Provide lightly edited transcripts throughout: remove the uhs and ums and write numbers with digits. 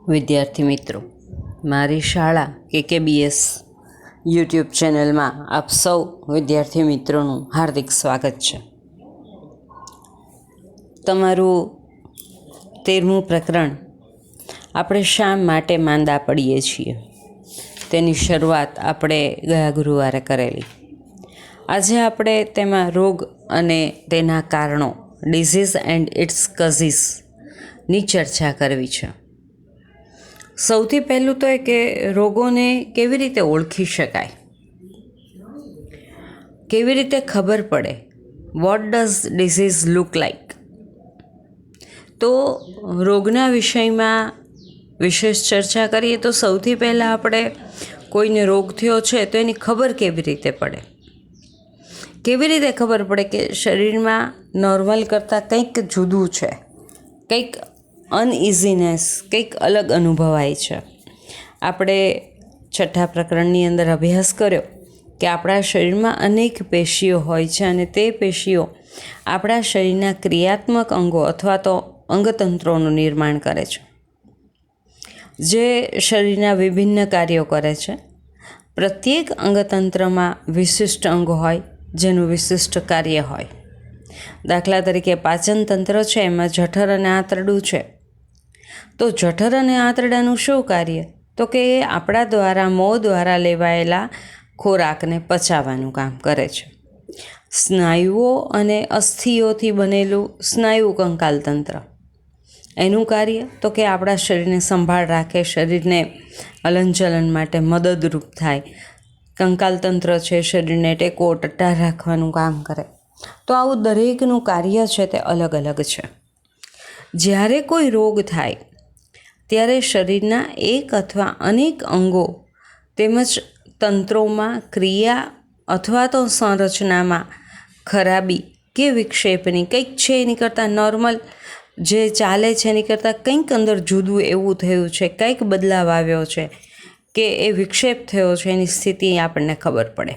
વિદ્યાર્થી મિત્રો, મારી શાળા KKBS યુટ્યુબ ચેનલમાં આપ સૌ વિદ્યાર્થી મિત્રોનું હાર્દિક સ્વાગત છે. તમારું 13મું પ્રકરણ આપણે શા માટે માંદા પડીએ છીએ તેની શરૂઆત આપણે ગયા ગુરુવારે કરેલી. આજે આપણે તેમાં રોગ અને તેના કારણો, ડિઝીઝ એન્ડ ઇટ્સ કઝીસની ચર્ચા કરવી છે. સૌથી પહેલું તો એ કે રોગોને કેવી રીતે ઓળખી શકાય, કેવી રીતે ખબર પડે, what does disease look like. તો રોગના વિષયમાં વિશેષ ચર્ચા કરીએ તો સૌથી પહેલાં આપણે કોઈને રોગ થયો છે તો એની ખબર કેવી રીતે પડે. કેવી રીતે ખબર પડે કે શરીરમાં નોર્મલ કરતાં કંઈક જુદું છે, કંઈક અનઇઝીનેસ, કંઈક અલગ અનુભવાય છે. આપણે 6થા પ્રકરણની અંદર અભ્યાસ કર્યો કે આપણા શરીરમાં અનેક પેશીઓ હોય છે અને તે પેશીઓ આપણા શરીરના ક્રિયાત્મક અંગો અથવા તો અંગતંત્રોનું નિર્માણ કરે છે, જે શરીરના વિભિન્ન કાર્યો કરે છે. પ્રત્યેક અંગતંત્રમાં વિશિષ્ટ અંગ હોય જેનું વિશિષ્ટ કાર્ય હોય. દાખલા તરીકે પાચન તંત્ર છે, એમાં જઠર અને આંતરડું છે. તો જઠર અને આંતરડાનું શું કાર્ય? તો કે એ આપણા દ્વારા મોં દ્વારા લેવાયેલા ખોરાકને પચાવવાનું કામ કરે છે. સ્નાયુઓ અને અસ્થિઓથી બનેલું સ્નાયુ કંકાલ તંત્ર, એનું કાર્ય તો કે આપણા શરીરને સંભાળ રાખે, શરીરને હલનચલન માટે મદદરૂપ થાય. કંકાલ તંત્ર છે, શરીરને ટેકો ટટ્ટાર રાખવાનું કામ કરે. તો આવું દરેકનું કાર્ય છે તે અલગ અલગ છે. જ્યારે કોઈ રોગ થાય ત્યારે શરીરના એક અથવા અનેક અંગો તેમજ તંત્રોમાં ક્રિયા અથવા તો સંરચનામાં ખરાબી કે વિક્ષેપની કંઈક છે, એની કરતાં નોર્મલ જે ચાલે છે એની કરતાં કંઈક અંદર જુદું એવું થયું છે, કંઈક બદલાવ આવ્યો છે કે એ વિક્ષેપ થયો છે, એની સ્થિતિ આપણને ખબર પડે.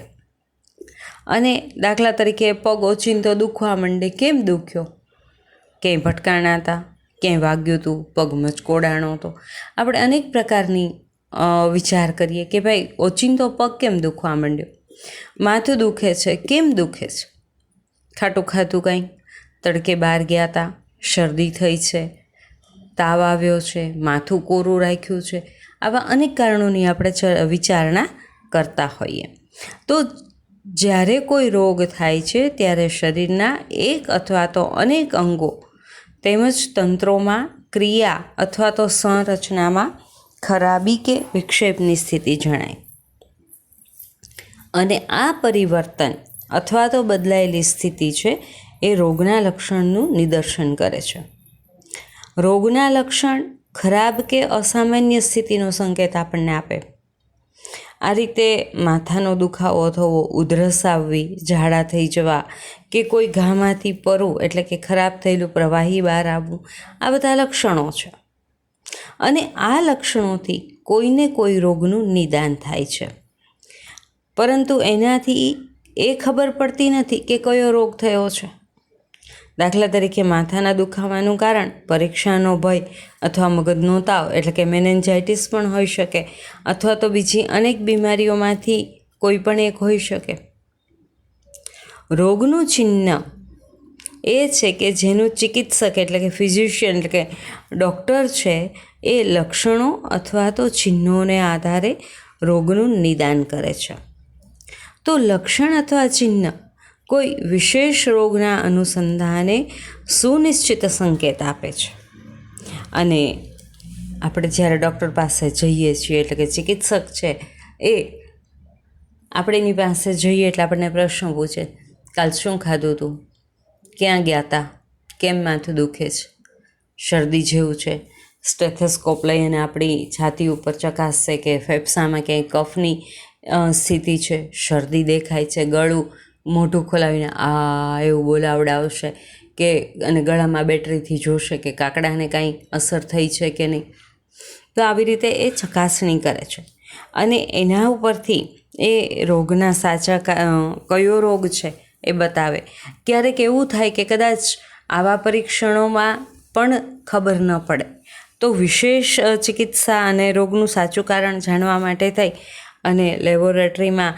અને દાખલા તરીકે પગ ઓચિંતો દુખવા માંડે. કેમ દુખ્યો? ક્યાંય ભટકાણા હતા, ક્યાંય વાગ્યું હતું, પગ મચકોડાણો હતો. આપણે અનેક પ્રકારની વિચાર કરીએ કે ભાઈ ઓચિંતો પગ કેમ દુખવા માંડ્યો. માથું દુખે છે. કેમ દુખે છે? ખાટું ખાતું કંઈ, તડકે બહાર ગયા હતા, શરદી થઈ છે, તાવ આવ્યો છે, માથું કોરું રાખ્યું છે. આવા અનેક કારણોની આપણે વિચારણા કરતા હોઈએ. તો જ્યારે કોઈ રોગ થાય છે ત્યારે શરીરના એક અથવા તો અનેક અંગો તેમજ તંત્રોમાં ક્રિયા અથવા તો સંરચનામાં ખરાબી કે વિક્ષેપની સ્થિતિ જણાય. અને આ પરિવર્તન અથવા તો બદલાયેલી સ્થિતિ છે એ રોગના લક્ષણનું નિદર્શન કરે છે. રોગના લક્ષણ ખરાબ કે અસામાન્ય સ્થિતિનો સંકેત આપણને આપે. આ રીતે માથાનો દુખાવો થવો, ઉધરસ આવવી, ઝાડા થઈ જવા કે કોઈ ઘામાંથી પરવું એટલે કે ખરાબ થયેલું પ્રવાહી બહાર આવવું, આ બધા લક્ષણો છે. અને આ લક્ષણોથી કોઈને કોઈ રોગનું નિદાન થાય છે, પરંતુ એનાથી એ ખબર પડતી નથી કે કયો રોગ થયો છે. દાખલા તરીકે માથાના દુખાવાનું કારણ પરીક્ષાનો ભય અથવા મગજનો તાવ એટલે કે મેનેન્જાઇટિસ પણ હોઈ શકે, અથવા તો બીજી અનેક બીમારીઓમાંથી કોઈ પણ એક હોઈ શકે. રોગનું ચિહ્ન એ છે કે જેનું ચિકિત્સક એટલે કે ફિઝિશિયન એટલે કે ડૉક્ટર છે એ લક્ષણો અથવા તો ચિહ્નોને આધારે રોગનું નિદાન કરે છે. તો લક્ષણ અથવા ચિહ્ન કોઈ વિશેષ રોગના અનુસંધાને સુનિશ્ચિત સંકેત આપે છે. અને આપણે જ્યારે ડૉક્ટર પાસે જઈએ છીએ એટલે કે ચિકિત્સક છે એ આપણે એની પાસે જઈએ એટલે આપણને પ્રશ્ન પૂછે, કાલ શું ખાધું હતું, ક્યાં ગયા હતા, કેમ માથું દુખે છે, શરદી જેવું છે. સ્ટેથેસ્કોપ લઈ અને આપણી છાતી ઉપર ચકાસશે કે ફેફસામાં ક્યાંય કફની સ્થિતિ છે, શરદી દેખાય છે, ગળું મોઢું ખોલાવીને આ એવું બોલાવડાવશે કે અને ગળામાં બેટરીથી જોશે કે કાકડાને કાંઈ અસર થઈ છે કે નહીં. તો આવી રીતે એ ચકાસણી કરે છે અને એના ઉપરથી એ રોગના સાચા કયો રોગ છે એ બતાવે. ક્યારેક એવું થાય કે કદાચ આવા પરીક્ષણોમાં પણ ખબર ન પડે તો વિશેષ ચિકિત્સા અને રોગનું સાચું કારણ જાણવા માટે થઈ અને લેબોરેટરીમાં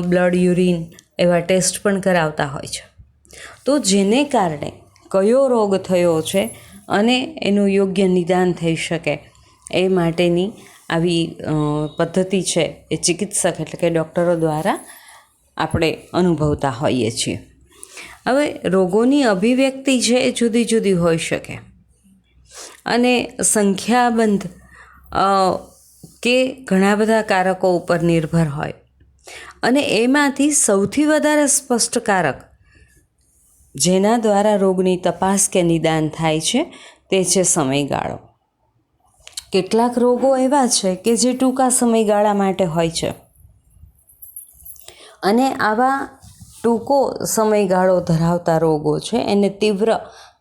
બ્લડ યુરિન એવા ટેસ્ટ પણ કરાવતા હોય છે. તો જેને કારણે કયો રોગ થયો છે અને એનું યોગ્ય નિદાન થઈ શકે એ માટેની આવી પદ્ધતિ છે એ ચિકિત્સક એટલે કે ડૉક્ટરો દ્વારા આપણે અનુભવતા હોઈએ છીએ. હવે રોગોની અભિવ્યક્તિ છે એ જુદી જુદી હોઈ શકે અને સંખ્યાબંધ કે ઘણા બધા કારકો ઉપર નિર્ભર હોય, અને એમાંથી સૌથી વધારે સ્પષ્ટ કારક જેના દ્વારા રોગની તપાસ કે નિદાન થાય છે તે છે સમયગાળો. કેટલાક રોગો એવા છે કે જે ટૂંકા સમયગાળા માટે હોય છે, અને આવા ટૂંકો સમયગાળો ધરાવતા રોગો છે એને તીવ્ર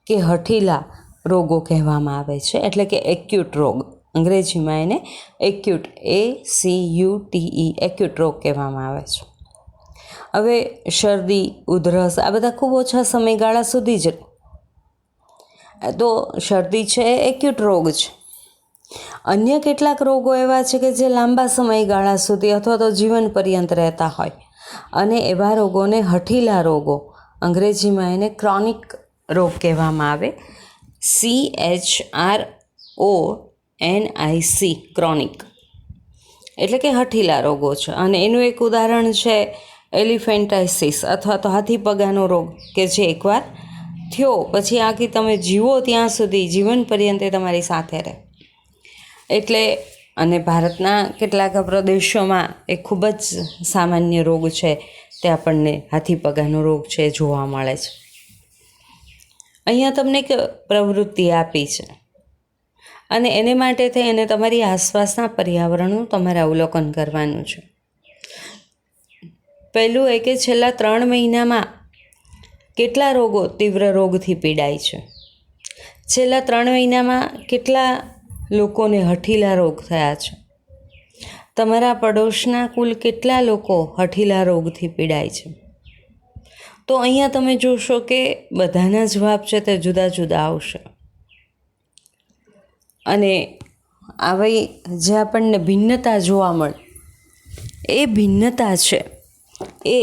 કે હઠીલા રોગો કહેવામાં આવે છે, એટલે કે એક્યુટ રોગ. અંગ્રેજીમાં એને એક્યુટ ACUTE એક્યુટ રોગ કહેવામાં આવે છે. હવે શરદી, ઉધરસ આ બધા ખૂબ ઓછા સમયગાળા સુધી જ, તો શરદી છે એ એક્યુટ રોગ છે. અન્ય કેટલાક રોગો એવા છે કે જે લાંબા સમયગાળા સુધી અથવા તો જીવન પર્યંત રહેતા હોય, અને એવા રોગોને હઠીલા રોગો, અંગ્રેજીમાં એને ક્રોનિક રોગ કહેવામાં આવે. CHRONIC ક્રોનિક એટલે કે હઠીલા રોગો છે. અને એનું એક ઉદાહરણ છે એલિફેન્ટાઇસિસ અથવા તો હાથીપગાનો રોગ, કે જે એકવાર થયો પછી આખી તમે જીવો ત્યાં સુધી જીવન પર્યંત તમારી સાથે રહે. એટલે અને ભારતના કેટલાક પ્રદેશોમાં એ ખૂબ જ સામાન્ય રોગ છે, તે આપણને હાથીપગાનો રોગ છે જોવા મળે છે. અહીંયા તમને એક પ્રવૃત્તિ આપી છે, અને એને માટે થઈ અને તમારી આસપાસના પર્યાવરણનું તમારે અવલોકન કરવાનું છે. પહેલું એ કે છેલ્લા 3 મહિનામાં કેટલા રોગો તીવ્ર રોગથી પીડાય છે. છેલ્લા 3 મહિનામાં કેટલા લોકોને હઠીલા રોગ થયા છે. તમારા પડોશના કુલ કેટલા લોકો હઠીલા રોગથી પીડાય છે. તો અહીંયા તમે જોશો કે બધાના જવાબ છે તે જુદા જુદા આવશે. અને આવી જે આપણને ભિન્નતા જોવા મળે, એ ભિન્નતા છે એ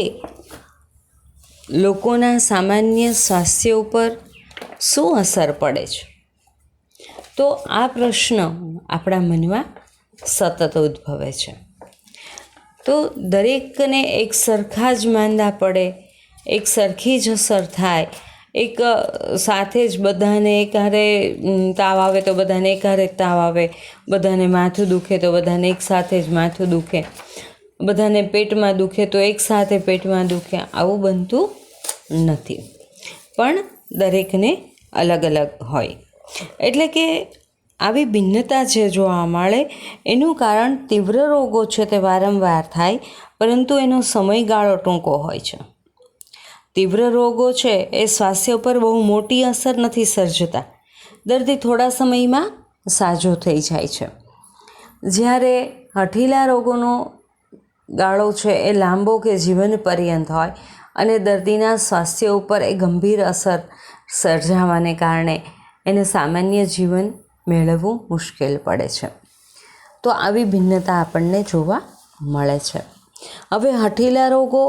લોકોના સામાન્ય સ્વાસ્થ્ય ઉપર શું અસર પડે છે. તો આ પ્રશ્ન આપણા મનમાં સતત ઉદ્ભવે છે. તો દરેકને એક સરખા જ માંદા પડે, એક સરખી જ અસર થાય, એક સાથે જ બધાને એકહારે તાવ આવે તો બધાને એકહારે તાવ આવે, બધાને માથું દુખે તો બધાને એકસાથે જ માથું દુખે, બધાને પેટમાં દુખે તો એકસાથે પેટમાં દુખે, આવું બનતું નથી. પણ દરેકને અલગ અલગ હોય. એટલે કે આવી ભિન્નતા જે જોવા મળે એનું કારણ તીવ્ર રોગો છે તે વારંવાર થાય, પરંતુ એનો સમયગાળો ટૂંકો હોય છે. તીવ્ર રોગો છે એ સ્વાસ્થ્ય પર બહુ મોટી અસર નથી સર્જતા, દર્દી થોડા સમયમાં સાજો થઈ જાય છે. જ્યારે હઠીલા રોગોનો ગાળો છે એ લાંબો કે જીવન પર્યંત હોય, અને દર્દીના સ્વાસ્થ્ય ઉપર એ ગંભીર અસર સર્જાવાને કારણે એને સામાન્ય જીવન મેળવવું મુશ્કેલ પડે છે. તો આવી ભિન્નતા આપણને જોવા મળે છે. હવે હઠીલા રોગો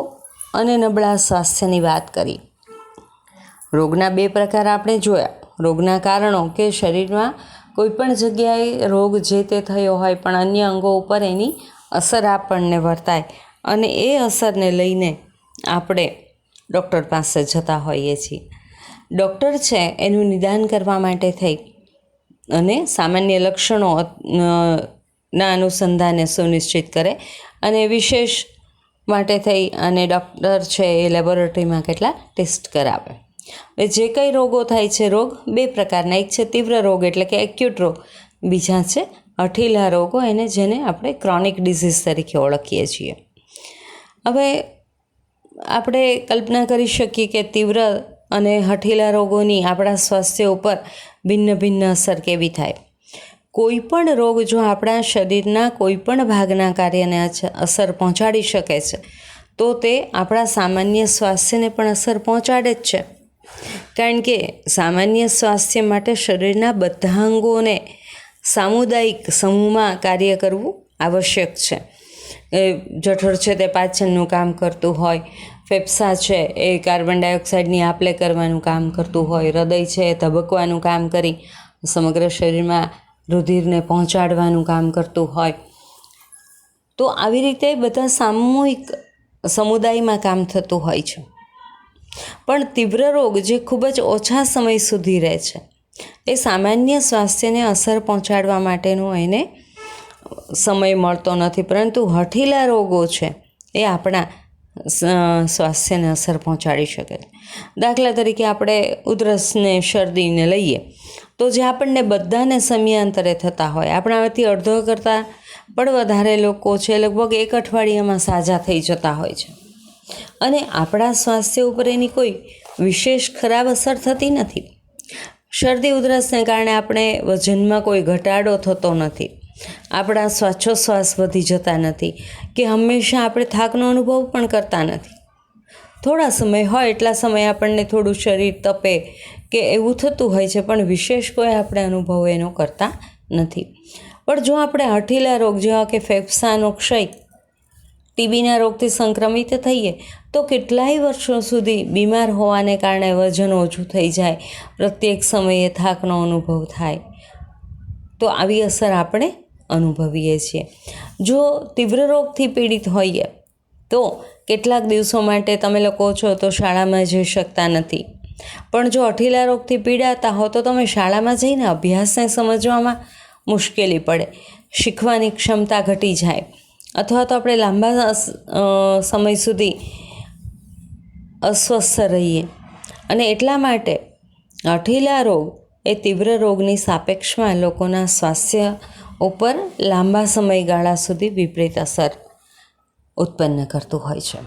અને નબળા સ્વાસ્થ્યની વાત કરી. રોગના 2 પ્રકાર આપણે જોયા. રોગના કારણો કે શરીરમાં કોઈ પણ જગ્યાએ રોગ જે તે થયો હોય પણ અન્ય અંગો ઉપર એની અસર આપણને વર્તાય, અને એ અસરને લઈને આપણે ડૉક્ટર પાસે જતા હોઈએ છીએ. ડૉક્ટર છે એનું નિદાન કરવા માટે થઈ અને સામાન્ય લક્ષણો ના અનુસંધાને સુનિશ્ચિત કરે, અને વિશેષ માટે થઈ અને ડૉક્ટર છે એ લેબોરેટરીમાં કેટલા ટેસ્ટ કરાવે. હવે જે કંઈ રોગો થાય છે, રોગ 2 પ્રકારના, એક છે તીવ્ર રોગ એટલે કે એક્યુટ રોગ, બીજા છે હઠીલા રોગો, એને જેને આપણે ક્રોનિક ડિઝીઝ તરીકે ઓળખીએ છીએ. હવે આપણે કલ્પના કરી શકીએ કે તીવ્ર અને હઠીલા રોગોની આપણા સ્વાસ્થ્ય ઉપર ભિન્ન ભિન્ન અસર કેવી થાય. કોઈ પણ રોગ જો આપણા શરીરના કોઈ પણ ભાગના કાર્યને અસર પહોંચાડી શકે છે, તો તે આપણા સામાન્ય સ્વાસ્થ્યને પણ અસર પહોંચાડે જ છે. કારણ કે સામાન્ય સ્વાસ્થ્ય માટે શરીરના બધા અંગોને સામુદાયિક સમૂહમાં કાર્ય કરવું આવશ્યક છે. જઠર છે તે પાચનનું કામ કરતું હોય, ફેફસા છે એ કાર્બન ડાયોક્સાઇડની આપ-લે કરવાનું કામ કરતું હોય, હૃદય છે એ ધબકવાનું કામ કરી સમગ્ર શરીરમાં રુધિરને પહોંચાડવાનું કામ કરતું હોય. તો આવી રીતે બધા સામૂહિક સમુદાયમાં કામ થતું હોય છે. પણ તીવ્ર રોગ જે ખૂબ જ ઓછા સમય સુધી રહે છે, એ સામાન્ય સ્વાસ્થ્યને અસર પહોંચાડવા માટેનો એને સમય મળતો નથી, પરંતુ હઠીલા રોગો છે એ આપણા સ્વાસ્થ્યને અસર પહોંચાડી શકે છે. દાખલા તરીકે આપણે ઉધરસને શરદીને લઈએ તો જે આપણને બધાને સમયાંતરે થતા હોય, આપણામાંથી અડધો કરતાં પણ વધારે લોકો છે લગભગ 1 અઠવાડિયામાં સાજા થઈ જતા હોય છે, અને આપણા સ્વાસ્થ્ય ઉપર એની કોઈ વિશેષ ખરાબ અસર થતી નથી. શરદી ઉધરસને કારણે આપણે વજનમાં કોઈ ઘટાડો થતો નથી, આપણા શ્વાસોશ્વાસ વધી જતા નથી, કે હંમેશા આપણે થાકનો અનુભવ પણ કરતા નથી. થોડા સમય હોય એટલા સમય આપણને થોડું શરીર તપે કે એવું થતું હોય છે, પણ વિશેષ કોઈ આપણે અનુભવ એનો કરતા નથી. પણ જો આપણે હઠીલા રોગ જેવા કે ફેફસાનો ક્ષય, ટીબીના રોગથી સંક્રમિત થઈએ તો કેટલાય વર્ષો સુધી બીમાર હોવાને કારણે વજન ઓછું થઈ જાય, પ્રત્યેક સમયે થાકનો અનુભવ થાય, તો આવી અસર આપણે અનુભવીએ છીએ. જો તીવ્ર રોગથી પીડિત હોઈએ તો કેટલાક દિવસો માટે તમે લોકો છો તો શાળામાં જઈ શકતા નથી, પણ જો હઠીલા રોગથી પીડાતા હો તો તમે શાળામાં જઈને અભ્યાસને સમજવામાં મુશ્કેલી પડે, શીખવાની ક્ષમતા ઘટી જાય, અથવા તો આપણે લાંબા સમય સુધી અસ્વસ્થ રહીએ. અને એટલા માટે હઠીલા રોગ એ તીવ્ર રોગની સાપેક્ષમાં લોકોના સ્વાસ્થ્ય ઉપર લાંબા સમયગાળા સુધી વિપરીત અસર ઉત્પન્ન કરતું હોય છે.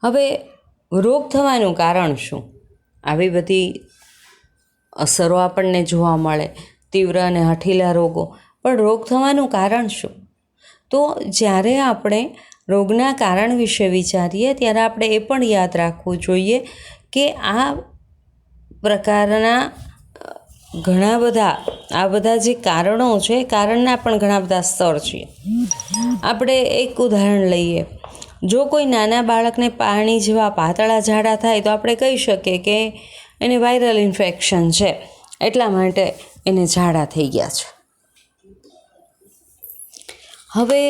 હવે રોગ થવાનું કારણ શું? આવી બધી અસરો આપણને જોવા મળે, તીવ્ર અને હઠીલા રોગો, પણ રોગ થવાનું કારણ શું? તો જ્યારે આપણે રોગના કારણ વિશે વિચારીએ ત્યારે આપણે એ પણ યાદ રાખવું જોઈએ કે આ પ્રકારના આ બધા જે કારણો છે, કારણના પણ ઘણા બધા સ્તર છે. આપણે એક ઉદાહરણ લઈએ, જો કોઈ નાના બાળકને પાણી જેવા પાતળા ઝાડા થાય તો આપણે કહી શકીએ કે એને વાયરલ ઇન્ફેક્શન છે, એટલા માટે એને ઝાડા થઈ ગયા છે. હવે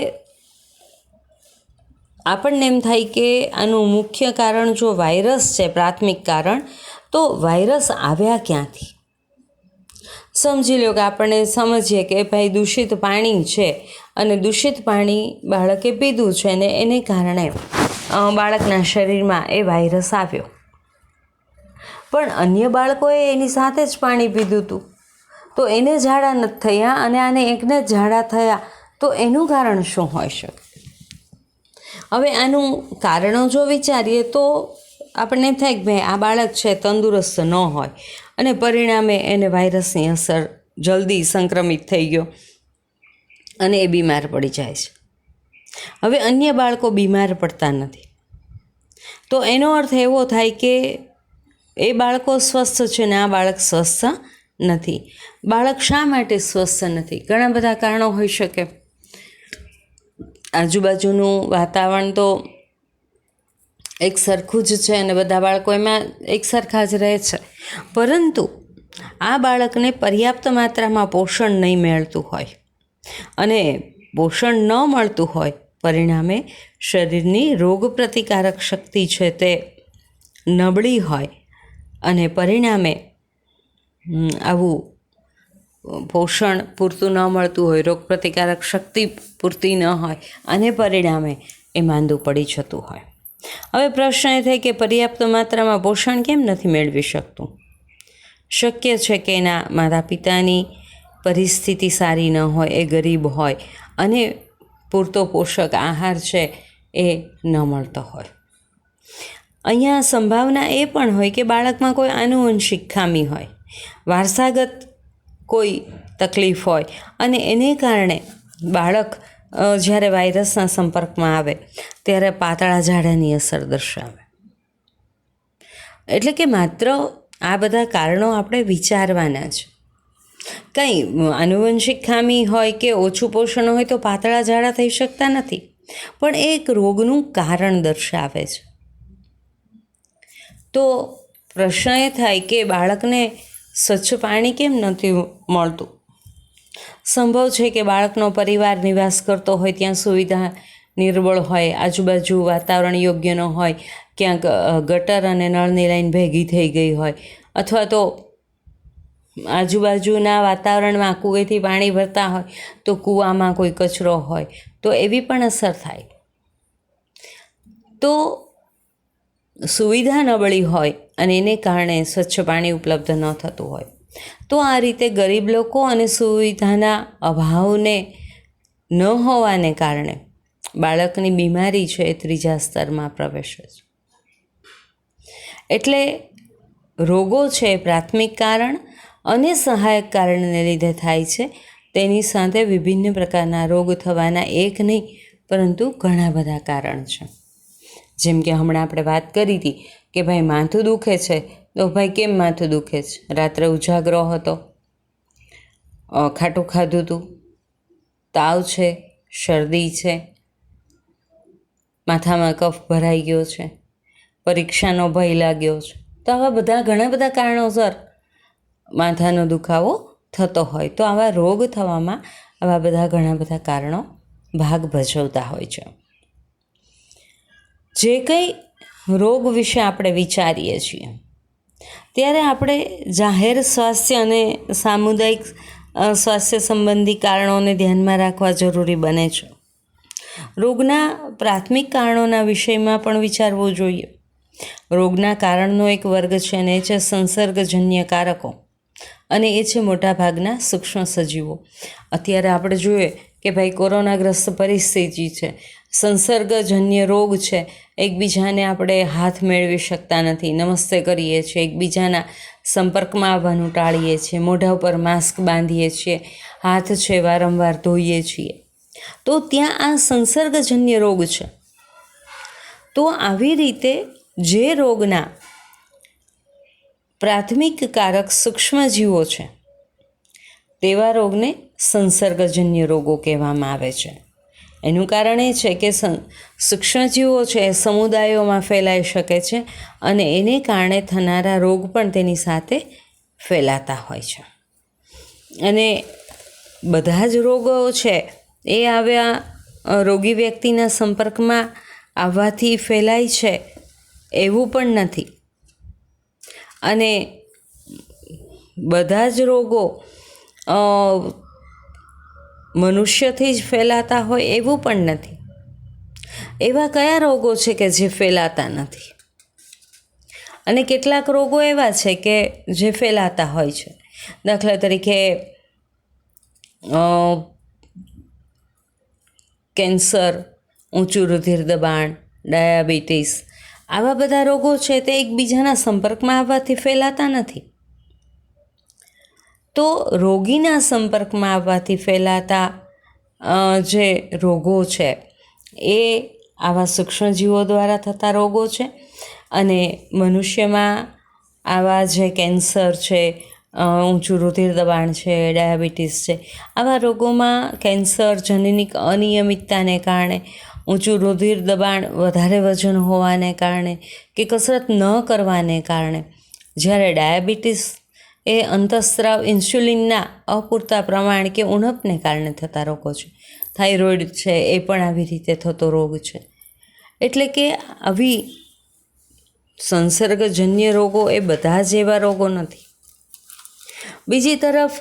આપણને એમ થાય કે આનું મુખ્ય કારણ જો વાયરસ છે, પ્રાથમિક કારણ, તો વાયરસ આવ્યા ક્યાંથી? સમજી લો કે આપણે સમજીએ કે ભાઈ દૂષિત પાણી છે અને દૂષિત પાણી બાળકે પીધું છે અને એને કારણે બાળકના શરીરમાં એ વાયરસ આવ્યો, પણ અન્ય બાળકોએ એની સાથે જ પાણી પીધું હતું તો એને ઝાડા નથી થયા અને આને એકને જ ઝાડા થયા, તો એનું કારણ શું હોઈ શકે? હવે આનું કારણો જો વિચારીએ તો આપણને એમ થાય કે ભાઈ આ બાળક છે તંદુરસ્ત ન હોય અને પરિણામે એને વાયરસની અસર જલ્દી સંક્રમિત થઈ ગયો અને એ બીમાર પડી જાય છે. હવે અન્ય બાળકો બીમાર પડતા નથી, તો એનો અર્થ એવો થાય કે એ બાળકો સ્વસ્થ છે ને આ બાળક સ્વસ્થ નથી. બાળક શા માટે સ્વસ્થ નથી? ઘણા બધા કારણો હોઈ શકે. આજુબાજુનું વાતાવરણ તો એક સરખું જ છે અને બધા બાળકો એમાં એક સરખા જ રહે છે, પરંતુ આ બાળકને પર્યાપ્ત માત્રામાં પોષણ નહીં મળતું હોય અને પોષણ ન મળતું હોય, પરિણામે શરીરની રોગ પ્રતિકારક શક્તિ છે તે નબળી હોય અને પરિણામે આવું પોષણ પૂરતું ન મળતું હોય, રોગ પ્રતિકારક શક્તિ પૂરતી ન હોય અને પરિણામે એ માંદું પડી જતું હોય. હવે પ્રશ્ન એ થાય કે પર્યાપ્ત માત્રામાં પોષણ કેમ નથી મેળવી શકતું? શક્ય છે કે એના માતા પિતાની પરિસ્થિતિ સારી ન હોય, એ ગરીબ હોય અને પૂરતો પોષક આહાર છે એ ન મળતો હોય. અહીંયા સંભાવના એ પણ હોય કે બાળકમાં કોઈ આનુવંશિક ખામી હોય, વારસાગત કોઈ તકલીફ હોય અને એને કારણે બાળક જ્યારે વાયરસના સંપર્કમાં આવે ત્યારે પાતળા ઝાડાની અસર દર્શાવે. એટલે કે માત્ર આ બધા કારણો આપણે વિચારવાના છે, કંઈ આનુવંશિક ખામી હોય કે ઓછું પોષણ હોય તો પાતળા જાડા થઈ શકતા નથી, પણ એ એક રોગનું કારણ દર્શાવે છે. તો પ્રશ્ન એ થાય કે બાળકને સ્વચ્છ પાણી કેમ નથી મળતું? સંભવ છે કે બાળકનો પરિવાર નિવાસ કરતો હોય ત્યાં સુવિધા નિર્બળ હોય, આજુબાજુ વાતાવરણ યોગ્ય ન હોય, ક્યાંક ગટર અને નળની લાઈન ભેગી થઈ ગઈ હોય, અથવા તો આજુબાજુના વાતાવરણમાં કૂવેથી પાણી ભરતા હોય તો કૂવામાં કોઈ કચરો હોય, તો એવી પણ અસર થાય. તો સુવિધા નબળી હોય અને એને કારણે સ્વચ્છ પાણી ઉપલબ્ધ ન થતું હોય, તો આ રીતે ગરીબ લોકો અને સુવિધાના અભાવને ન હોવાને કારણે બાળકની બીમારી છે એ ત્રીજા સ્તરમાં પ્રવેશે છે. એટલે રોગો છે પ્રાથમિક કારણ અને સહાયક કારણને લીધે થાય છે. તેની સાથે વિભિન્ન પ્રકારના રોગ થવાના એક નહીં પરંતુ ઘણા બધા કારણ છે. જેમ કે હમણાં આપણે વાત કરી હતી કે ભાઈ માથું દુખે છે, તો ભાઈ કેમ માથું દુખે છે? રાત્રે ઉજાગરો હતો, ખાટું ખાધું હતું, તાવ છે, શરદી છે, માથામાં કફ ભરાઈ ગયો છે, પરીક્ષાનો ભય લાગ્યો છે. તો આવા બધા ઘણા બધા કારણોસર માથાનો દુખાવો થતો હોય. તો આવા રોગ થવામાં આવા બધા ઘણા બધા કારણો ભાગ ભજવતા હોય છે. જે કંઈ રોગ વિશે આપણે વિચારીએ છીએ ત્યારે આપણે જાહેર સ્વાસ્થ્ય અને સામુદાયિક સ્વાસ્થ્ય સંબંધી કારણોને ધ્યાનમાં રાખવા જરૂરી બને છે. રોગના પ્રાથમિક કારણોના વિષયમાં પણ વિચારવું જોઈએ. રોગના કારણનો એક વર્ગ છે અને એ છે સંસર્ગજન્ય કારકો, અને એ છે મોટાભાગના સૂક્ષ્મ સજીવો. અત્યારે આપણે જોઈએ કે ભાઈ કોરોનાગ્રસ્ત પરિસ્થિતિ છે, સંસર્ગજન્ય રોગ છે, એકબીજાને આપણે હાથ મેળવી શકતા નથી, નમસ્તે કરીએ છીએ, એકબીજાના સંપર્કમાં આવવાનું ટાળીએ છીએ, મોઢા ઉપર માસ્ક બાંધીએ છીએ, હાથ છે વારંવાર ધોઈએ છીએ. તો ત્યાં આ સંસર્ગજન્ય રોગ છે. તો આવી રીતે જે રોગના પ્રાથમિક કારક સૂક્ષ્મજીવો છે તેવા રોગને સંસર્ગજન્ય રોગો કહેવામાં આવે છે. એનું કારણ એ છે કે સૂક્ષ્મજીવો છે એ સમુદાયોમાં ફેલાઈ શકે છે અને એને કારણે થનારા રોગ પણ તેની સાથે ફેલાતા હોય છે. અને બધા જ રોગો છે એ આવ્યા રોગી વ્યક્તિના સંપર્કમાં આવવાથી ફેલાય છે એવું પણ નથી, અને બધા જ રોગો મનુષ્યથી જ ફેલાતા હોય એવું પણ નથી. એવા કયા રોગો છે કે જે ફેલાતા નથી? અને કેટલાક રોગો એવા છે કે જે ફેલાતા હોય છે. દાખલા તરીકે કેન્સર, ઊંચું રુધિર દબાણ, ડાયાબિટીસ, આવા બધા રોગો છે તે એકબીજાના સંપર્કમાં આવવાથી ફેલાતા નથી. તો રોગીના સંપર્કમાં આવવાથી ફેલાતા જે રોગો છે એ આવા સૂક્ષ્મજીવો દ્વારા થતા રોગો છે. અને મનુષ્યમાં આવા જે કેન્સર છે, ઊંચું રુધિર દબાણ છે, ડાયાબિટીસ છે, આવા રોગોમાં કેન્સર જનનિક અનિયમિતતાને કારણે, ઊંચું રુધિર દબાણ વધારે વજન હોવાને કારણે કે કસરત ન કરવાને કારણે, જ્યારે ડાયાબિટીસ એ અંતઃસ્રાવ ઇન્સ્યુલિનના અપૂરતા પ્રમાણ કે ઉણપને કારણે થતા રોગો છે. થાઇરોઇડ છે એ પણ આવી રીતે થતો રોગ છે. એટલે કે આવી સંસર્ગજન્ય રોગો એ બધા જ એવા રોગો નથી. બીજી તરફ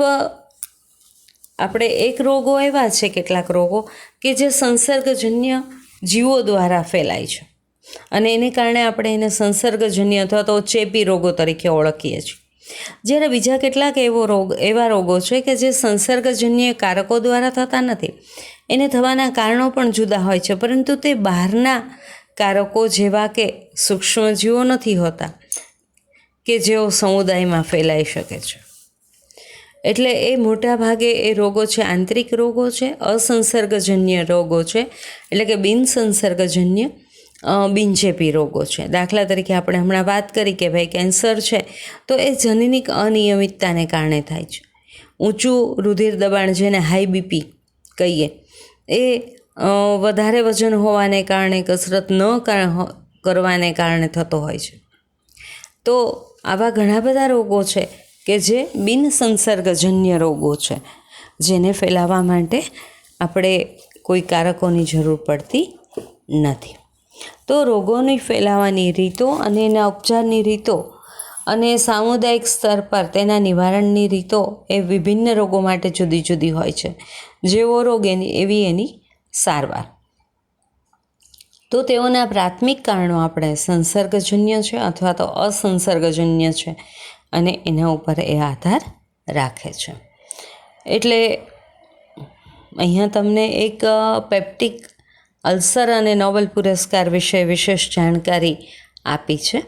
આપણે એક રોગો એવા છે, કેટલાક રોગો કે જે સંસર્ગજન્ય જીવો દ્વારા ફેલાય છે અને એને કારણે આપણે એને સંસર્ગજન્ય અથવા તો ચેપી રોગો તરીકે ઓળખીએ છીએ. જ્યારે બીજા કેટલાક એવા રોગો છે કે જે સંસર્ગજન્ય કારકો દ્વારા થતા નથી. એને થવાના કારણો પણ જુદા હોય છે, પરંતુ તે બહારના કારકો જેવા કે સૂક્ષ્મજીવો નથી હોતા કે જેઓ સમુદાયમાં ફેલાઈ શકે છે. એટલે એ મોટા ભાગે એ રોગો છે આંતરિક રોગો છે, અસંસર્ગજન્ય રોગો છે, એટલે કે બિનસંસર્ગજન્ય બિનચેપી રોગો છે. દાખલા તરીકે આપણે હમણાં વાત કરી કે ભાઈ કેન્સર છે તો એ જનનિક અનિયમિતતાને કારણે થાય છે. ઊંચું રુધિર દબાણ, જેને હાઈ બીપી કહીએ, એ વધારે વજન હોવાને કારણે, કસરત ન કરવાને કારણે થતો હોય છે. તો આવા ઘણા બધા રોગો છે કે જે બિનસંસર્ગજન્ય રોગો છે, જેને ફેલાવવા માટે આપણે કોઈ કારકોની જરૂર પડતી નથી. તો રોગોની ફેલાવાની રીતો અને એના ઉપચારની રીતો અને સામુદાયિક સ્તર પર તેના નિવારણની રીતો એ વિભિન્ન રોગો માટે જુદી જુદી હોય છે. જેવો રોગ એવી એની સારવાર. તો તેઓના પ્રાથમિક કારણો આપણે સંસર્ગજન્ય છે અથવા તો અસંસર્ગજન્ય છે, અને એના ઉપર એ આધાર રાખે છે. એટલે અહીંયા તમને એક પેપ્ટિક અલ્સર અને નોબેલ પુરસ્કાર વિશે વિશેષ જાણકારી આપી છે.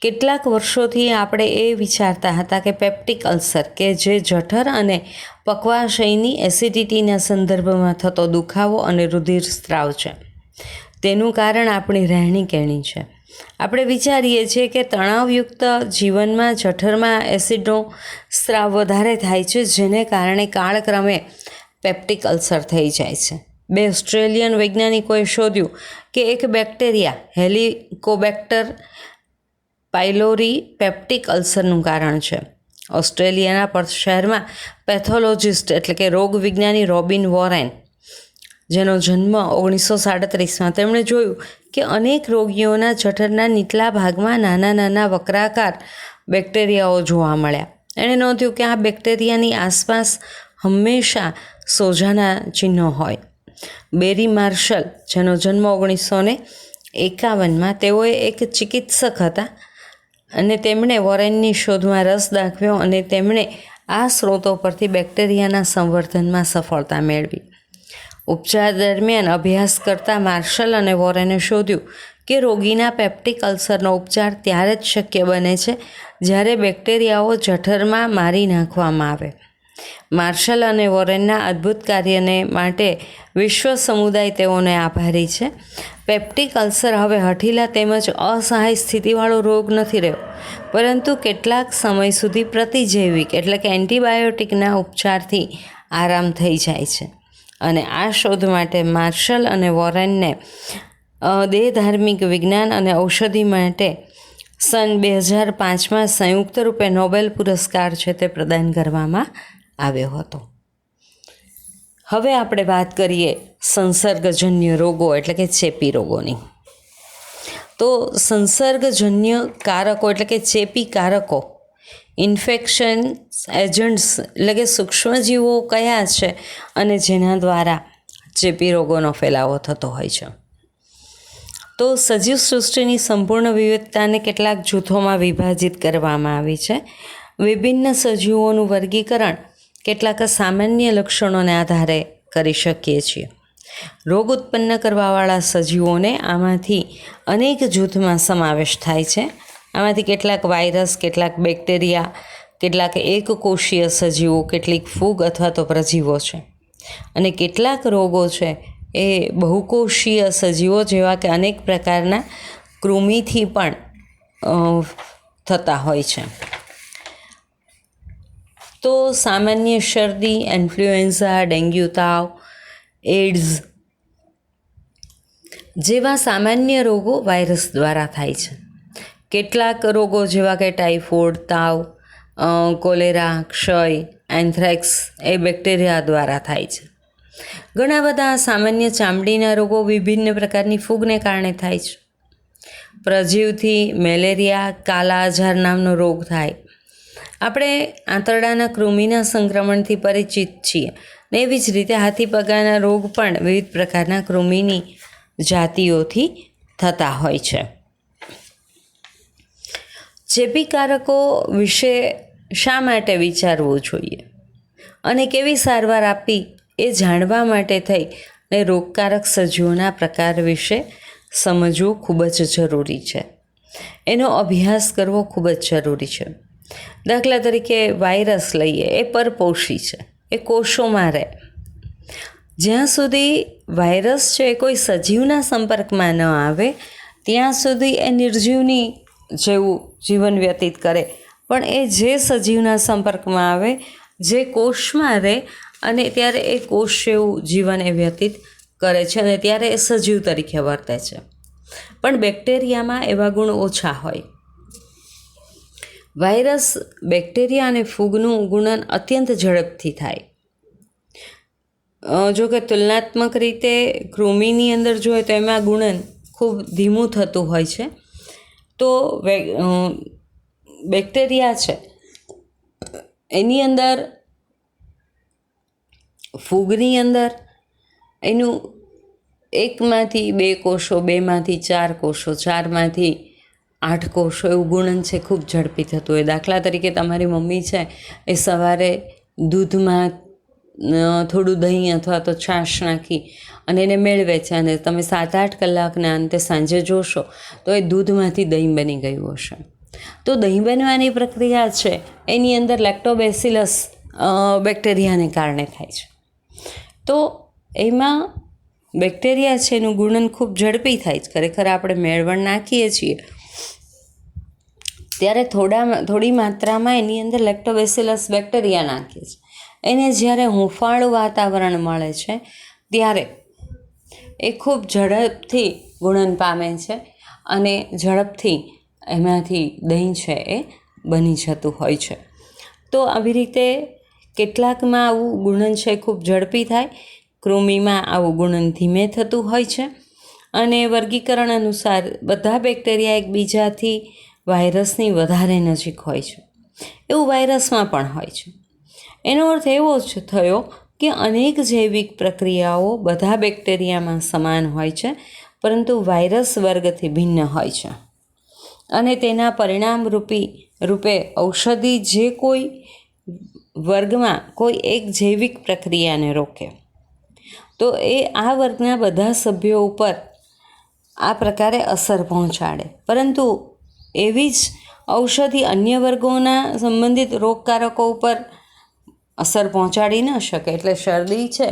કેટલાક વર્ષોથી આપણે એ વિચારતા હતા કે પેપ્ટિક અલ્સર, કે જે જઠર અને પક્વાશયની એસિડિટીના સંદર્ભમાં થતો દુખાવો અને રુધિર સ્ત્રાવ છે, તેનું કારણ આપણી રહેણીકહેણી છે. આપણે વિચારીએ છીએ કે તણાવયુક્ત જીવનમાં જઠરમાં એસિડનો સ્ત્રાવ વધારે થાય છે, જેને કારણે કાળક્રમે પેપ્ટિક અલ્સર થઈ જાય છે. 2 ઓસ્ટ્રેલિયન વૈજ્ઞાનિકોએ શોધ્યું કે એક બેક્ટેરિયા હેલિકોબેક્ટર પાયલોરી પેપ્ટિક અલ્સરનું કારણ છે. ઓસ્ટ્રેલિયાના પર્થ શહેરમાં પેથોલોજિસ્ટ એટલે કે રોગ વિજ્ઞાની રોબિન વોરેન, જેનો જન્મ 1937માં, તેમણે જોયું કે અનેક રોગીઓના જઠરના નીચલા ભાગમાં નાના નાના વક્રાકાર બેક્ટેરિયાઓ જોવા મળ્યા. એણે નોંધ્યું કે આ બેક્ટેરિયાની આસપાસ હંમેશા સોજાના ચિહ્નો હોય. બેરી માર્શલ, જેનો જન્મ 1951માં, તેઓએ એક ચિકિત્સક હતા અને તેમણે વોરેનની શોધમાં રસ દાખવ્યો અને તેમણે આ સ્ત્રોતો પરથી બેક્ટેરિયાના સંવર્ધનમાં સફળતા મેળવી. ઉપચાર દરમિયાન અભ્યાસ કરતા માર્શલ અને વોરેને શોધ્યું કે રોગીના પેપ્ટિક અલ્સરનો ઉપચાર ત્યારે જ શક્ય બને છે જ્યારે બેક્ટેરિયાઓ જઠરમાં મારી નાખવામાં આવે. માર્શલ અને વોરેનના અદ્ભુત કાર્યને માટે વિશ્વ સમુદાય તેઓને આભારી છે. પેપ્ટિક અલ્સર હવે હઠીલા તેમજ અસહાય સ્થિતિવાળો રોગ નથી રહ્યો, પરંતુ કેટલાક સમય સુધી પ્રતિજૈવિક એટલે કે એન્ટીબાયોટિકના ઉપચારથી આરામ થઈ જાય છે. અને આ શોધ માટે માર્શલ અને વોરેનને દેહધાર્મિક વિજ્ઞાન અને ઔષધિ માટે સન 2005માં સંયુક્ત રૂપે નોબેલ પુરસ્કાર છે તે પ્રદાન કરવામાં આવ્યો હતો. હવે આપણે વાત કરીએ સંસર્ગજન્ય રોગો એટલે કે ચેપી રોગોની. તો સંસર્ગજન્ય કારકો એટલે કે ચેપી કારકો, ઇન્ફેક્શન એજન્ટ્સ એટલે કે સૂક્ષ્મજીવો કયા છે અને જેના દ્વારા ચેપી રોગોનો ફેલાવો થતો હોય છે. તો સજીવ સૃષ્ટિની સંપૂર્ણ વિવિધતાને કેટલાક જૂથોમાં વિભાજિત કરવામાં આવી છે. વિભિન્ન સજીવોનું વર્ગીકરણ કેટલાક સામાન્ય લક્ષણોને આધારે કરી શકીએ છીએ. રોગ ઉત્પન્ન કરવાવાળા સજીવોને આમાંથી અનેક જૂથમાં સમાવેશ થાય છે. આમાંથી કેટલાક વાયરસ, કેટલાક બેક્ટેરિયા, કેટલાક એકકોષીય સજીવો, કેટલીક ફૂગ અથવા તો પ્રજીવો છે, અને કેટલાક રોગો છે એ બહુકોષીય સજીવો જેવા કે અનેક પ્રકારના કૃમિથી પણ થતા હોય છે. તો સામાન્ય શરદી, ઇન્ફ્લુએન્ઝા, ડેન્ગ્યુ તાવ, એડ્સ જેવા સામાન્ય રોગો વાયરસ દ્વારા થાય છે. કેટલાક રોગો જેવા કે ટાઇફોઇડ, તાવ, કોલેરા, ક્ષય, એન્થ્રેક્સ એ બેક્ટેરિયા દ્વારા થાય છે. ઘણા બધા સામાન્ય ચામડીના રોગો વિભિન્ન પ્રકારની ફૂગને કારણે થાય છે. પ્રજીવથી મેલેરિયા, કાલા આજાર નામનો રોગ થાય. આપણે આંતરડાના કૃમિના સંક્રમણથી પરિચિત છીએ, ને એવી જ રીતે હાથીપગાના રોગ પણ વિવિધ પ્રકારના કૃમિની જાતિઓથી થતા હોય છે. ચેપી કારકો વિશે શા માટે વિચારવું જોઈએ અને કેવી સારવાર આપવી એ જાણવા માટે થઈ અને રોગકારક સજીવોના પ્રકાર વિશે સમજવું ખૂબ જ જરૂરી છે. એનો અભ્યાસ કરવો ખૂબ જ જરૂરી છે. દાખલા તરીકે વાયરસ લઈએ, એ પરપોષી છે, એ કોષોમાં રહે. જ્યાં સુધી વાયરસ છે એ કોઈ સજીવના સંપર્કમાં ન આવે ત્યાં સુધી એ નિર્જીવની જેવું જીવન વ્યતીત કરે પણ એ જે સજીવના સંપર્કમાં આવે, જે કોષમાં રહે, અને ત્યારે એ કોષ જેવું જીવન એ વ્યતીત કરે છે અને ત્યારે એ સજીવ તરીકે વર્તે છે. પણ બેક્ટેરિયામાં એવા ગુણ ઓછા હોય. વાયરસ, બેક્ટેરિયા અને ફૂગનું ગુણન અત્યંત ઝડપથી થાય. જો કે તુલનાત્મક રીતે કૃમિની અંદર જોઈએ તો એમાં ગુણન ખૂબ ધીમું થતું હોય છે. તો બેક્ટેરિયા છે એની અંદર, ફૂગની અંદર એનું 1માંથી 2 કોષો, 2માંથી 4 કોષો, 4માંથી 8 કોષો એવું ગુણન છે ખૂબ ઝડપી થતું હોય. દાખલા તરીકે તમારી મમ્મી છે એ સવારે દૂધમાં થોડું દહીં અથવા તો છાશ નાખી અને એને મેળવે છે, અને તમે 7-8 કલાકના અંતે સાંજે જોશો તો એ દૂધમાંથી દહીં બની ગયું હશે. તો દહીં બનવાની પ્રક્રિયા છે એની અંદર લેક્ટોબેસિલસ બેક્ટેરિયાને કારણે થાય છે. તો એમાં બેક્ટેરિયા છે એનું ગુણન ખૂબ ઝડપી થાય છે. ખરેખર આપણે મેળવણ નાખીએ છીએ ત્યારે થોડી માત્રામાં એની અંદર લેક્ટોબેસિલસ બેક્ટેરિયા નાખીએ છીએ. એને જ્યારે હૂંફાળું વાતાવરણ મળે છે ત્યારે એ ખૂબ ઝડપથી ગુણન પામે છે અને ઝડપથી એમાંથી દહીં છે એ બની જતું હોય છે. તો આવી રીતે કેટલાકમાં આવું ગુણન છે ખૂબ ઝડપી થાય, કૃમિમાં આવું ગુણન ધીમે થતું હોય છે. અને વર્ગીકરણ અનુસાર બધા બેક્ટેરિયા એકબીજાથી વાયરસની વધારે નજીક હોય છે. એવું વાયરસમાં પણ હોય છે. એનો અર્થ એવો જ થયો કે અનેક જૈવિક પ્રક્રિયાઓ બધા બેક્ટેરિયામાં સમાન હોય છે, પરંતુ વાયરસ વર્ગથી ભિન્ન હોય છે. અને તેના પરિણામ રૂપે ઔષધિ જે કોઈ વર્ગમાં કોઈ એક જૈવિક પ્રક્રિયાને રોકે તો એ આ વર્ગના બધા સભ્યો ઉપર આ પ્રકારે અસર પહોંચાડે, પરંતુ એવી જ ઔષધિ અન્ય વર્ગોના સંબંધિત રોગકારકો ઉપર અસર પહોંચાડી ન શકે. એટલે શરદી છે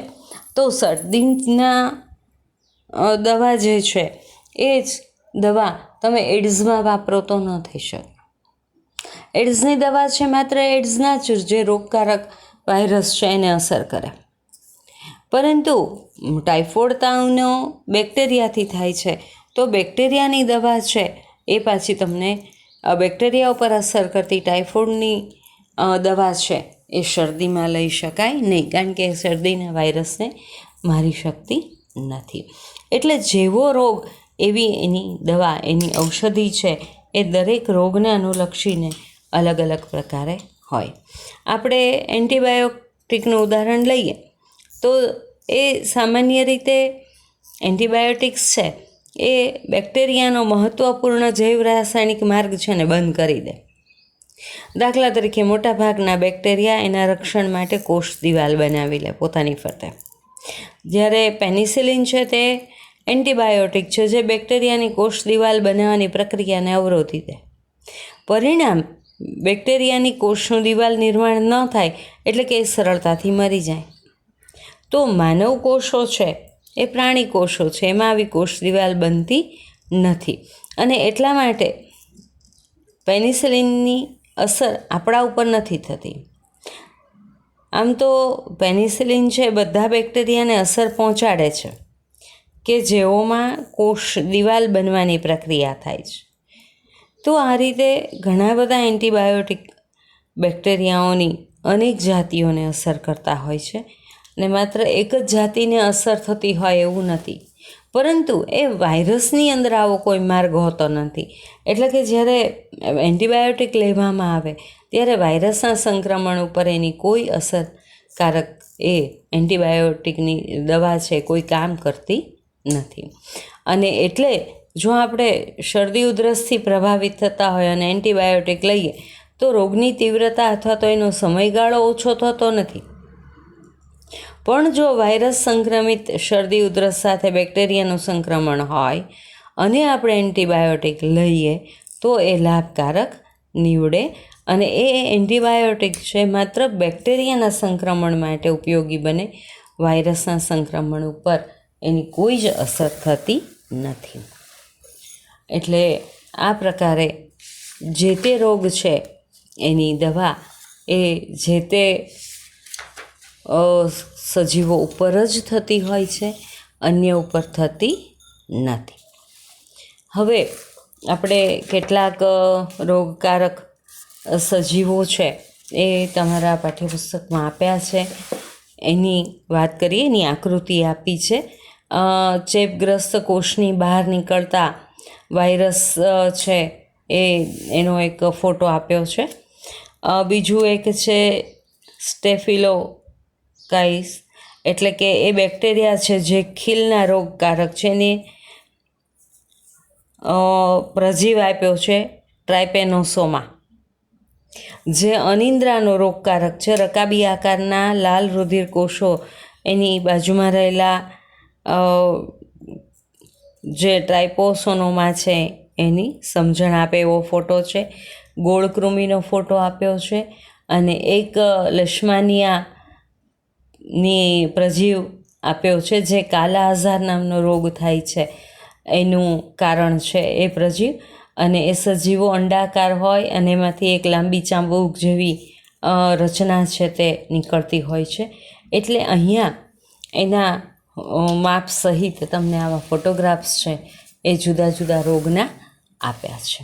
તો શરદીના દવા જે છે એ જ દવા તમે એડ્સમાં વાપરો તો ન થઈ શકે. એડ્સની દવા છે માત્ર એડ્સના જ જે રોગકારક વાયરસ છે એને અસર કરે, પરંતુ ટાઇફોઇડ તાવનો બેક્ટેરિયાથી થાય છે તો બેક્ટેરિયાની દવા છે એ પાછી તમને બેક્ટેરિયા ઉપર અસર કરતી ટાઇફોઇડની દવા છે એ શરદીમાં લઈ શકાય નહીં, કારણ કે શરદીના વાયરસને મારી શકતી નથી. એટલે જેવો રોગ એવી એની દવા, એની ઔષધિ છે એ દરેક રોગને અનુલક્ષીને અલગ અલગ પ્રકારે હોય. આપણે એન્ટિબાયોટિકનું ઉદાહરણ લઈએ તો એ સામાન્ય રીતે એન્ટિબાયોટિક્સ છે એ બેક્ટેરિયાનો મહત્ત્વપૂર્ણ જૈવ રાસાયણિક માર્ગ છે ને બંધ કરી દે. દાખલા તરીકે મોટાભાગના બેક્ટેરિયા એના રક્ષણ માટે કોષ દિવાલ બનાવી લે પોતાની ફરતે, જ્યારે પેનિસિલિન છે તે એન્ટિબાયોટિક છે જે બેક્ટેરિયાની કોષ દિવાલ બનાવવાની પ્રક્રિયાને અવરોધી દે. પરિણામ બેક્ટેરિયાની કોષનું દિવાલ નિર્માણ ન થાય, એટલે કે એ સરળતાથી મરી જાય. તો માનવ કોષો છે એ પ્રાણી કોષો છે, એમાં આવી કોષ દિવાલ બનતી નથી, અને એટલા માટે પેનિસિલિનની અસર આપણા ઉપર નથી થતી. આમ તો પેનિસિલિન છે બધા બેક્ટેરિયાને અસર પહોંચાડે છે કે જેઓમાં કોષ દિવાલ બનવાની પ્રક્રિયા થાય છે. તો આ રીતે ઘણા બધા એન્ટિબાયોટિક બેક્ટેરિયાઓની અનેક જાતિઓને અસર કરતા હોય છે, અને માત્ર એક જ જાતિને અસર થતી હોય એવું નથી, પરંતુ એ વાયરસની અંદર આવો કોઈ માર્ગ હોતો નથી. એટલે કે જ્યારે એન્ટિબાયોટિક લેવામાં આવે ત્યારે વાયરસના સંક્રમણ ઉપર એની કોઈ અસરકારક એ એન્ટિબાયોટિકની દવા છે કોઈ કામ કરતી નથી. અને એટલે જો આપણે શરદી ઉધરસથી પ્રભાવિત થતા હોય અને એન્ટિબાયોટિક લઈએ તો રોગની તીવ્રતા અથવા તો એનો સમયગાળો ઓછો થતો નથી. પણ જો વાયરસ સંક્રમિત શરદી ઉધરસ સાથે બેક્ટેરિયાનું સંક્રમણ હોય અને આપણે એન્ટિબાયોટિક લઈએ તો એ લાભકારક નીવડે, અને એ એન્ટિબાયોટિક છે માત્ર બેક્ટેરિયાના સંક્રમણ માટે ઉપયોગી બને, વાયરસના સંક્રમણ ઉપર એની કોઈ જ અસર થતી નથી. એટલે આ પ્રકારે જે તે રોગ છે એની દવા એ જે તે સજીવો ઉપર જ થતી હોય છે, અન્ય ઉપર થતી નથી. હવે આપણે કેટલાક રોગકારક સજીવો છે એ તમારા પાઠ્યપુસ્તકમાં આપ્યા છે, એની વાત કરીએ. એની આકૃતિ આપી છે. ચેપગ્રસ્ત કોષની બહાર નીકળતા વાયરસ છે એનો એક ફોટો આપ્યો છે. બીજું એક છે સ્ટેફિલોકાઇસ, એટલે કે એ બેક્ટેરિયા છે જે ખીલના રોગકારક છે. એની પ્રજીવ આપ્યો છે ટ્રાઇપેનોસોમા, જે અનિદ્રાનો રોગકારક છે. રકાબી આકારના લાલ રુધિર કોષો એની બાજુમાં રહેલા જે ટ્રાઇપોસોનોમા છે એની સમજણ આપે એવો ફોટો છે. ગોળ કૃમિનો ફોટો આપ્યો છે અને એક લેશમાનિયાની પ્રજીવ આપ્યો છે, જે કાલા આઝાર નામનો રોગ થાય છે એનું કારણ છે એ પ્રજીવ. અને એ સજીવો અંડાકાર હોય અને એમાંથી એક લાંબી ચાંબુક જેવી રચના છે તે નીકળતી હોય છે. એટલે અહીંયા એના માપ સહિત તમને આવા ફોટોગ્રાફ્સ છે એ જુદા જુદા રોગના આપ્યા છે.